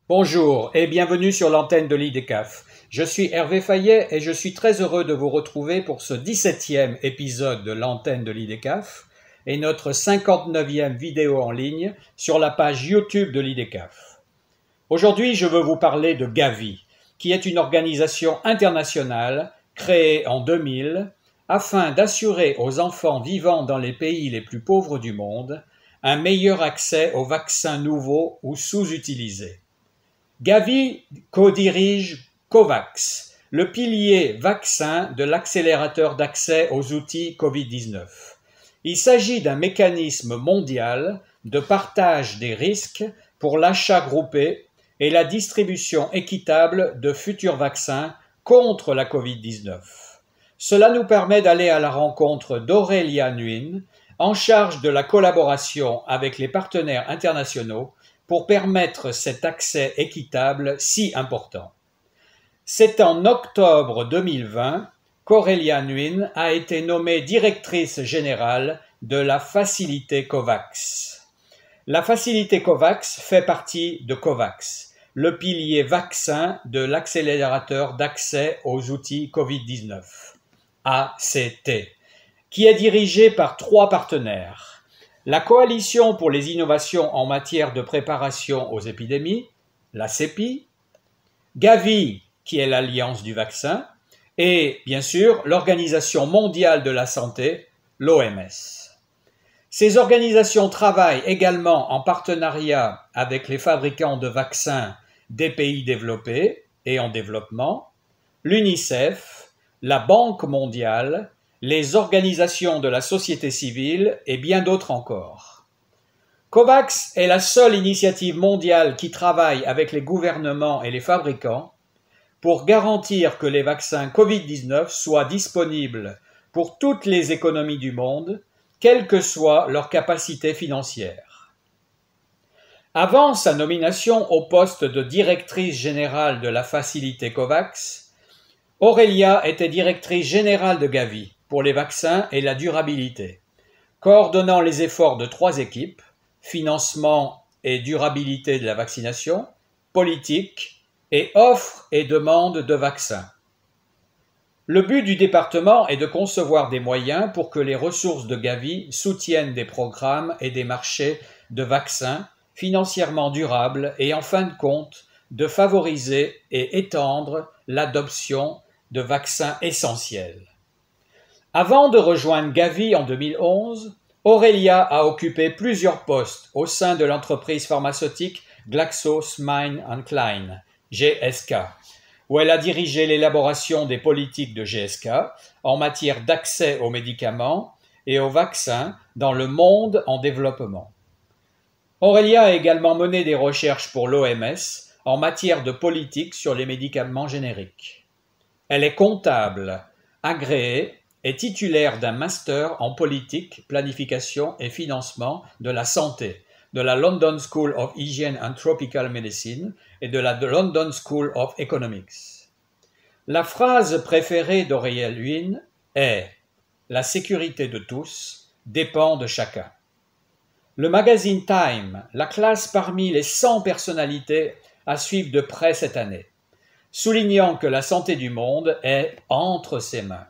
Bonjour et bienvenue sur l'antenne de l'IDECAF. Je suis Hervé Fayet et je suis très heureux de vous retrouver pour ce 17e épisode de l'antenne de l'IDECAF et notre 59e vidéo en ligne sur la page YouTube de l'IDECAF. Aujourd'hui, je veux vous parler de Gavi, qui est une organisation internationale créée en 2000 afin d'assurer aux enfants vivant dans les pays les plus pauvres du monde un meilleur accès aux vaccins nouveaux ou sous-utilisés. Gavi co-dirige COVAX, le pilier vaccin de l'accélérateur d'accès aux outils Covid-19. Il s'agit d'un mécanisme mondial de partage des risques pour l'achat groupé et la distribution équitable de futurs vaccins contre la Covid-19. Cela nous permet d'aller à la rencontre d'Aurélia Nguyen, en charge de la collaboration avec les partenaires internationaux pour permettre cet accès équitable si important. C'est en octobre 2020 qu'Aurélia Nguyen a été nommée directrice générale de la facilité COVAX. La facilité COVAX fait partie de COVAX, le pilier vaccin de l'accélérateur d'accès aux outils Covid-19, ACT, qui est dirigé par 3 partenaires. La Coalition pour les innovations en matière de préparation aux épidémies, la CEPI, Gavi, qui est l'Alliance du vaccin, et bien sûr l'Organisation mondiale de la santé, l'OMS. Ces organisations travaillent également en partenariat avec les fabricants de vaccins des pays développés et en développement, l'UNICEF, la Banque mondiale, les organisations de la société civile et bien d'autres encore. COVAX est la seule initiative mondiale qui travaille avec les gouvernements et les fabricants pour garantir que les vaccins Covid-19 soient disponibles pour toutes les économies du monde, quelle que soit leur capacité financière. Avant sa nomination au poste de directrice générale de la facilité COVAX, Aurélia était directrice générale de Gavi pour les vaccins et la durabilité, coordonnant les efforts de 3 équipes, financement et durabilité de la vaccination, politique et offre et demande de vaccins. Le but du département est de concevoir des moyens pour que les ressources de Gavi soutiennent des programmes et des marchés de vaccins financièrement durables et en fin de compte de favoriser et étendre l'adoption de vaccins essentiels. Avant de rejoindre Gavi en 2011, Aurélia a occupé plusieurs postes au sein de l'entreprise pharmaceutique GlaxoSmithKline, GSK, où elle a dirigé l'élaboration des politiques de GSK en matière d'accès aux médicaments et aux vaccins dans le monde en développement. Aurélia a également mené des recherches pour l'OMS en matière de politique sur les médicaments génériques. Elle est comptable, agréée et titulaire d'un master en politique, planification et financement de la santé de la London School of Hygiene and Tropical Medicine et de la London School of Economics. La phrase préférée d'Aurélia Nguyen est « La sécurité de tous dépend de chacun ». Le magazine Time la classe parmi les 100 personnalités à suivre de près cette année, soulignant que la santé du monde est entre ses mains.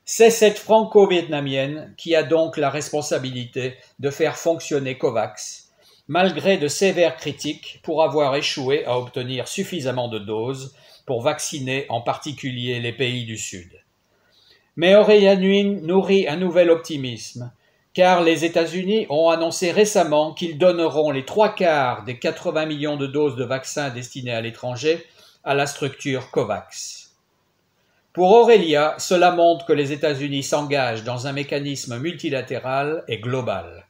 C'est cette franco-vietnamienne qui a donc la responsabilité de faire fonctionner COVAX, malgré de sévères critiques pour avoir échoué à obtenir suffisamment de doses pour vacciner en particulier les pays du Sud. Mais Aurélia Nguyen nourrit un nouvel optimisme, car les États-Unis ont annoncé récemment qu'ils donneront les 3/4 des 80 millions de doses de vaccins destinés à l'étranger à la structure COVAX. Pour Aurélia, cela montre que les États-Unis s'engagent dans un mécanisme multilatéral et global.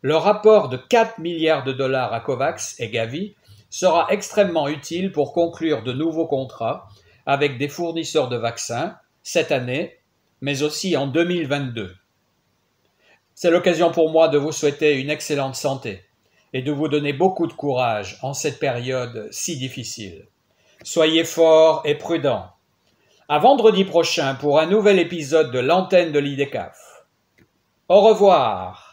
Le rapport de 4 milliards de dollars à COVAX et Gavi sera extrêmement utile pour conclure de nouveaux contrats avec des fournisseurs de vaccins cette année, mais aussi en 2022. C'est l'occasion pour moi de vous souhaiter une excellente santé et de vous donner beaucoup de courage en cette période si difficile. Soyez forts et prudents. À vendredi prochain pour un nouvel épisode de l'antenne de l'IDECAF. Au revoir.